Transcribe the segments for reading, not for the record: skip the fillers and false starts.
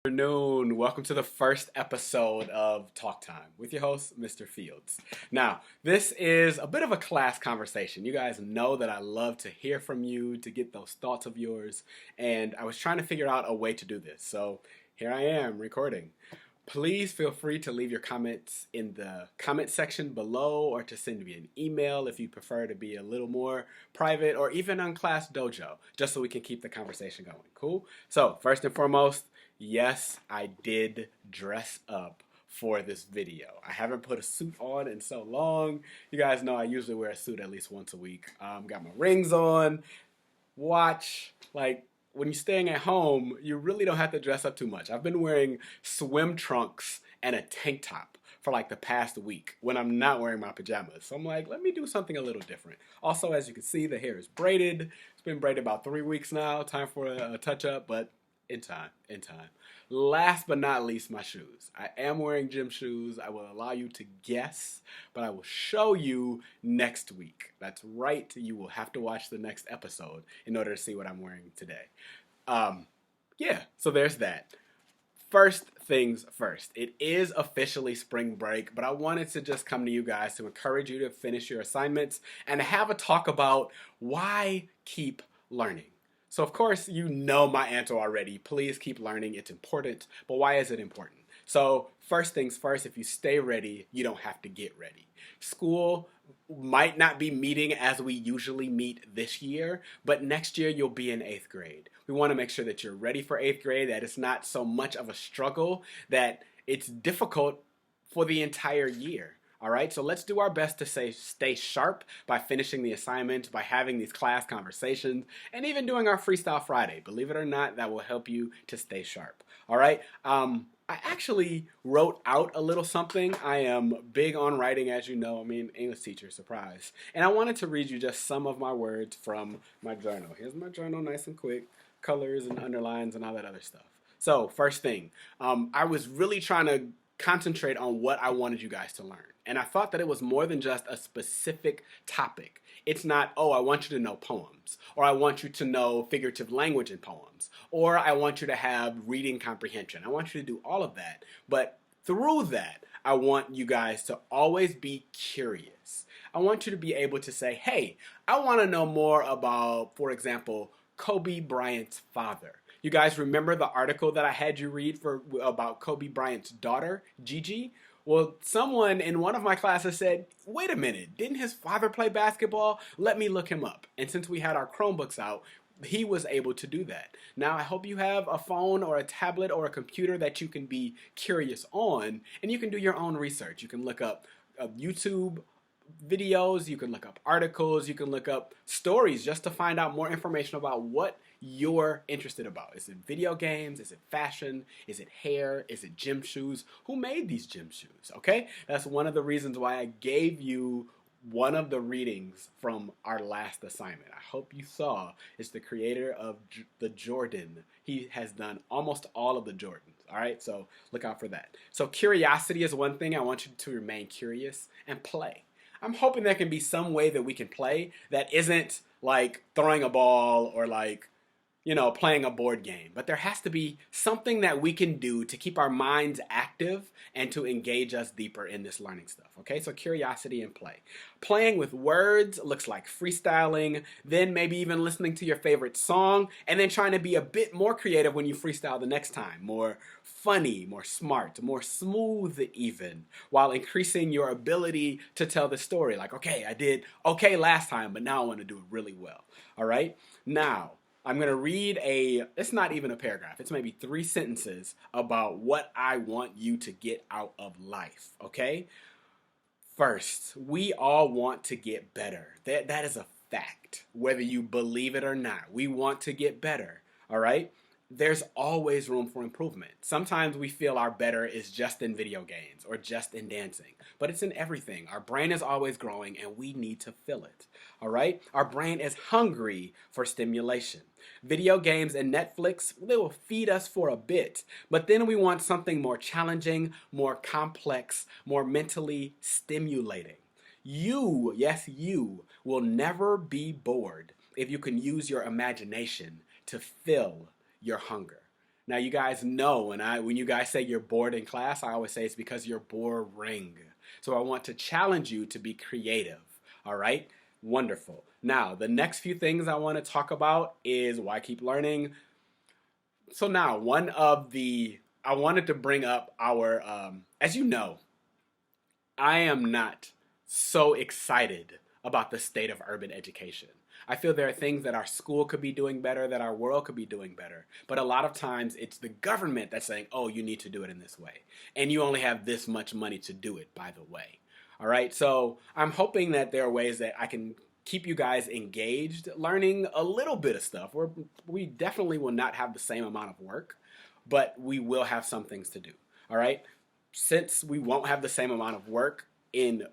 Afternoon. Welcome to the first episode of TalkTime with your host, Mr. Fields. Now, this is a bit of a class conversation. You guys know that I love to hear from you, to get those thoughts of yours, and I was trying to figure out a way to do this. So here I am recording. Please feel free to leave your comments in the comment section below or to send me an email if you prefer to be a little more private or even on Class Dojo, just so we can keep the conversation going. Cool? So, first and foremost, yes, I did dress up for this video. I haven't put a suit on in so long. You guys know I usually wear a suit at least once a week. Got my rings on, watch, when you're staying at home, you really don't have to dress up too much. I've been wearing swim trunks and a tank top for like the past week when I'm not wearing my pajamas. So I'm like, let me do something a little different. Also, as you can see, the hair is braided. It's been braided about 3 weeks now. Time for a touch-up, but in time. Last but not least, my shoes. I am wearing gym shoes. I will allow you to guess, but I will show you next week. That's right. You will have to watch the next episode in order to see what I'm wearing today. So there's that. First things first, it is officially spring break, but I wanted to just come to you guys to encourage you to finish your assignments and to have a talk about why keep learning. So of course, you know my answer already. Please keep learning. It's important. But why is it important? So first things first, if you stay ready, you don't have to get ready. School might not be meeting as we usually meet this year, but next year you'll be in 8th grade. We want to make sure that you're ready for 8th grade, that it's not so much of a struggle, that it's difficult for the entire year. All right, so let's do our best to stay sharp by finishing the assignment, by having these class conversations, and even doing our Freestyle Friday. Believe it or not, that will help you to stay sharp. All right, I actually wrote out a little something. I am big on writing, as you know. English teacher, surprise. And I wanted to read you just some of my words from my journal. Here's my journal, nice and quick, colors and underlines and all that other stuff. So, first thing, I was really trying to concentrate on what I wanted you guys to learn. And I thought that it was more than just a specific topic. It's not, oh, I want you to know poems, or I want you to know figurative language in poems, or I want you to have reading comprehension. I want you to do all of that. But through that, I want you guys to always be curious. I want you to be able to say, hey, I want to know more about, for example, Kobe Bryant's father. You guys remember the article that I had you read about Kobe Bryant's daughter, Gigi? Well, someone in one of my classes said, wait a minute, didn't his father play basketball? Let me look him up. And since we had our Chromebooks out, he was able to do that. Now, I hope you have a phone or a tablet or a computer that you can be curious on, and you can do your own research. You can look up YouTube videos, you can look up articles, you can look up stories just to find out more information about what you're interested about. Is it video games? Is it fashion? Is it hair? Is it gym shoes? Who made these gym shoes? Okay? That's one of the reasons why I gave you one of the readings from our last assignment. I hope you saw. It's the creator of the Jordan. He has done almost all of the Jordans. All right? So look out for that. So curiosity is one thing. I want you to remain curious and play. I'm hoping there can be some way that we can play that isn't like throwing a ball or playing a board game. But there has to be something that we can do to keep our minds active and to engage us deeper in this learning stuff. Okay, so curiosity and play. Playing with words looks like freestyling, then maybe even listening to your favorite song, and then trying to be a bit more creative when you freestyle the next time. More funny, more smart, more smooth even, while increasing your ability to tell the story. Like, okay, I did okay last time, but now I want to do it really well. All right, now, I'm going to read it's not even a paragraph, it's maybe 3 sentences about what I want you to get out of life, okay? First, we all want to get better. That is a fact, whether you believe it or not. We want to get better, all right? There's always room for improvement. Sometimes we feel our better is just in video games or just in dancing, but it's in everything. Our brain is always growing and we need to fill it, all right? Our brain is hungry for stimulation. Video games and Netflix, they will feed us for a bit, but then we want something more challenging, more complex, more mentally stimulating. You, yes, you, will never be bored if you can use your imagination to fill your hunger. Now, you guys know when you guys say you're bored in class, I always say it's because you're boring. So I want to challenge you to be creative. All right? Wonderful. Now, the next few things I want to talk about is why keep learning. So now, I wanted to bring up as you know, I am not so excited about the state of urban education. I feel there are things that our school could be doing better, that our world could be doing better. But a lot of times it's the government that's saying, oh, you need to do it in this way. And you only have this much money to do it, by the way. All right, so I'm hoping that there are ways that I can keep you guys engaged, learning a little bit of stuff. We definitely will not have the same amount of work, but we will have some things to do. All right, since we won't have the same amount of work in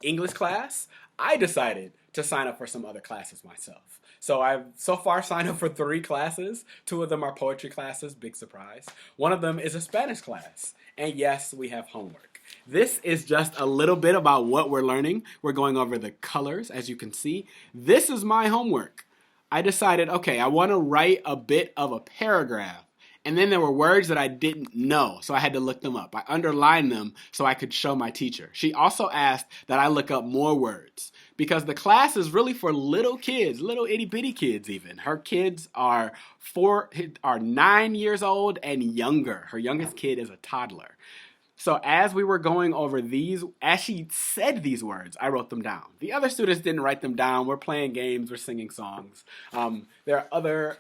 English class, I decided to sign up for some other classes myself. So I've so far signed up for 3 classes. 2 of them are poetry classes, big surprise. One of them is a Spanish class. And yes, we have homework. This is just a little bit about what we're learning. We're going over the colors, as you can see. This is my homework. I decided, okay, I want to write a bit of a paragraph. And then there were words that I didn't know, so I had to look them up. I underlined them so I could show my teacher. She also asked that I look up more words because the class is really for little kids, little itty bitty kids even. Her kids are 9 years old and younger. Her youngest kid is a toddler. So as we were going over as she said these words, I wrote them down. The other students didn't write them down. We're playing games, we're singing songs. There are other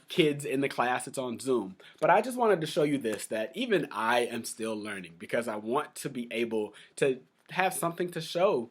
kids in the class, it's on Zoom. But I just wanted to show you this, that even I am still learning because I want to be able to have something to show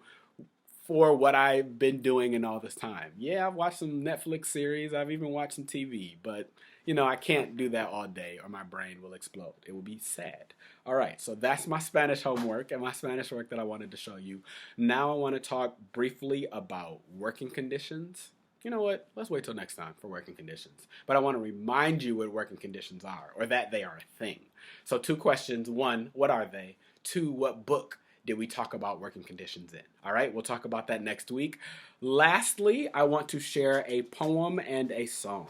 for what I've been doing in all this time. Yeah, I've watched some Netflix series, I've even watched some TV, but I can't do that all day or my brain will explode. It will be sad. All right, so that's my Spanish homework and my Spanish work that I wanted to show you. Now I want to talk briefly about working conditions. You know what? Let's wait till next time for working conditions. But I want to remind you what working conditions are, or that they are a thing. So 2 questions. 1, what are they? 2, what book did we talk about working conditions in? All right, we'll talk about that next week. Lastly, I want to share a poem and a song.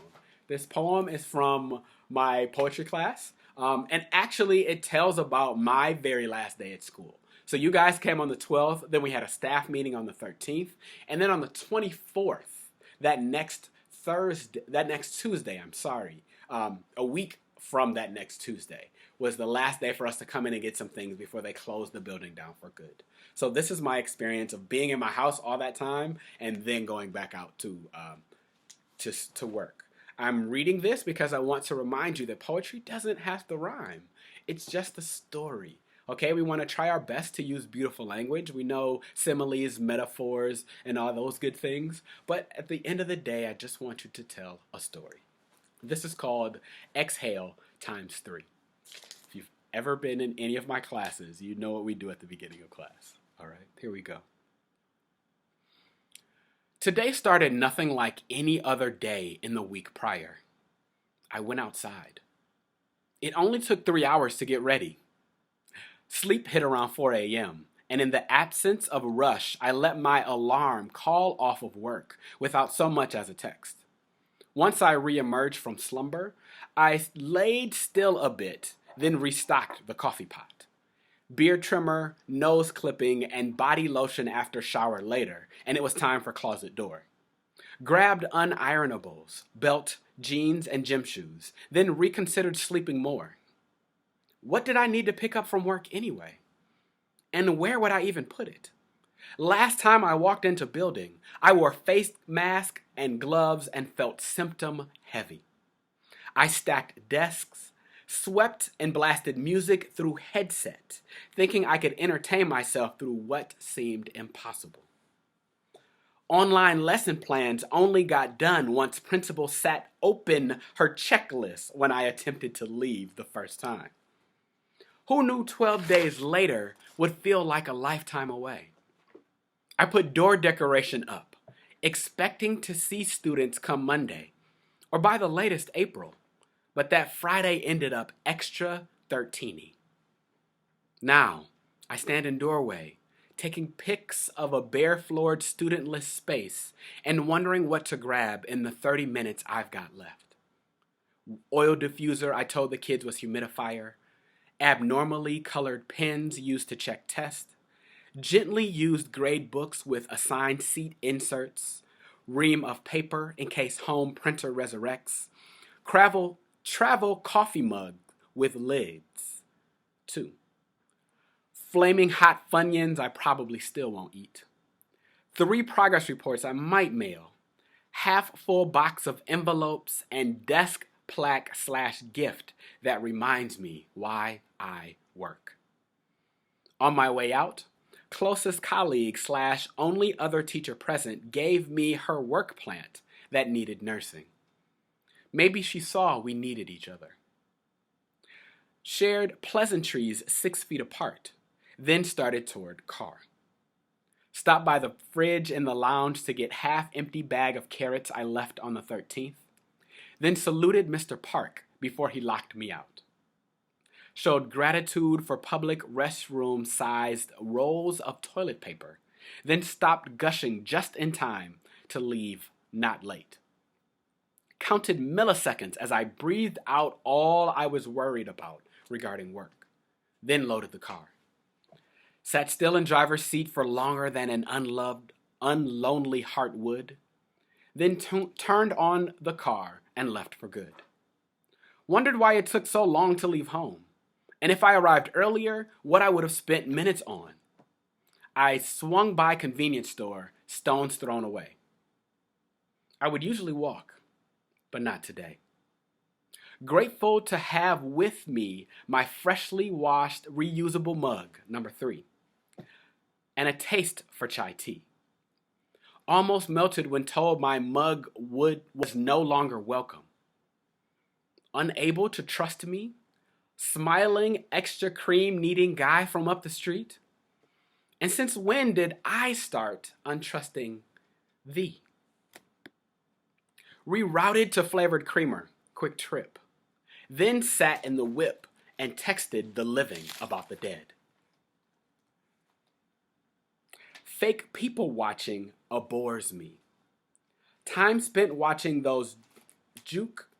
This poem is from my poetry class, and actually it tells about my very last day at school. So you guys came on the 12th, then we had a staff meeting on the 13th, and then on the 24th, that next Tuesday, a week from that next Tuesday, was the last day for us to come in and get some things before they closed the building down for good. So this is my experience of being in my house all that time and then going back out to work. I'm reading this because I want to remind you that poetry doesn't have to rhyme. It's just a story. Okay, we want to try our best to use beautiful language. We know similes, metaphors, and all those good things. But at the end of the day, I just want you to tell a story. This is called Exhale times 3. If you've ever been in any of my classes, you know what we do at the beginning of class. All right, here we go. Today started nothing like any other day in the week prior. I went outside. It only took 3 hours to get ready. Sleep hit around 4 a.m., and in the absence of a rush, I let my alarm call off of work without so much as a text. Once I reemerged from slumber, I laid still a bit, then restocked the coffee pot. Beard trimmer, nose clipping, and body lotion after shower later, and it was time for closet door. Grabbed unironables, belt, jeans, and gym shoes, then reconsidered sleeping more. What did I need to pick up from work anyway? And where would I even put it? Last time I walked into building, I wore face mask and gloves and felt symptom heavy. I stacked desks, swept and blasted music through headset, thinking I could entertain myself through what seemed impossible. Online lesson plans only got done once principal sat open her checklist when I attempted to leave the first time. Who knew 12 days later would feel like a lifetime away? I put door decoration up, expecting to see students come Monday, or by the latest April, but that Friday ended up extra 13-y. Now, I stand in doorway, taking pics of a bare-floored studentless space and wondering what to grab in the 30 minutes I've got left. Oil diffuser I told the kids was humidifier. Abnormally colored pens used to check tests. Gently used grade books with assigned seat inserts. Ream of paper in case home printer resurrects. Travel coffee mug with lids. 2. Flaming hot Funyuns I probably still won't eat. 3 progress reports I might mail. Half full box of envelopes and desk plaque/gift that reminds me why I work. On my way out, closest colleague/only other teacher present gave me her work plant that needed nursing. Maybe she saw we needed each other. Shared pleasantries 6 feet apart, then started toward car. Stopped by the fridge in the lounge to get half-empty bag of carrots I left on the 13th. Then saluted Mr. Park before he locked me out. Showed gratitude for public restroom-sized rolls of toilet paper, then stopped gushing just in time to leave not late. Counted milliseconds as I breathed out all I was worried about regarding work, then loaded the car. Sat still in driver's seat for longer than an unlonely heart would, then turned on the car and left for good. Wondered why it took so long to leave home, and if I arrived earlier, what I would have spent minutes on. I swung by convenience store, stones thrown away. I would usually walk, but not today. Grateful to have with me my freshly washed reusable mug, number 3, and a taste for chai tea. Almost melted when told my mug was no longer welcome. Unable to trust me, smiling extra cream needing guy from up the street. And since when did I start untrusting thee? Rerouted to flavored creamer, quick trip. Then sat in the whip and texted the living about the dead. Fake people watching abhors me. Time spent watching those juke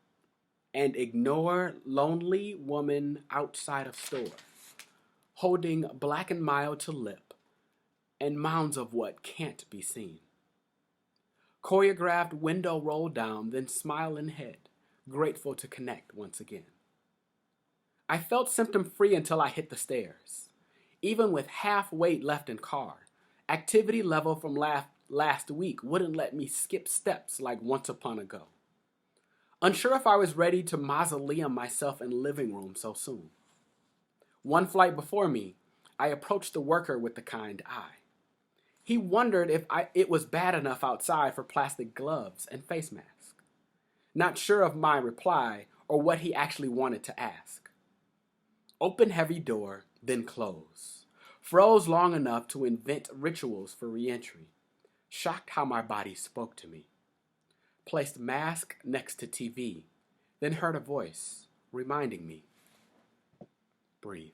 and ignore lonely woman outside of store, holding black and mild to lip and mounds of what can't be seen. Choreographed window roll down, then smile in head, grateful to connect once again. I felt symptom-free until I hit the stairs. Even with half weight left in car, activity level from last week wouldn't let me skip steps like once upon ago. Unsure if I was ready to mausoleum myself in living room so soon. One flight before me, I approached the worker with the kind eye. He wondered if it was bad enough outside for plastic gloves and face mask. Not sure of my reply or what he actually wanted to ask. Open heavy door, then close. Froze long enough to invent rituals for re-entry. Shocked how my body spoke to me. Placed mask next to TV, then heard a voice reminding me, breathe.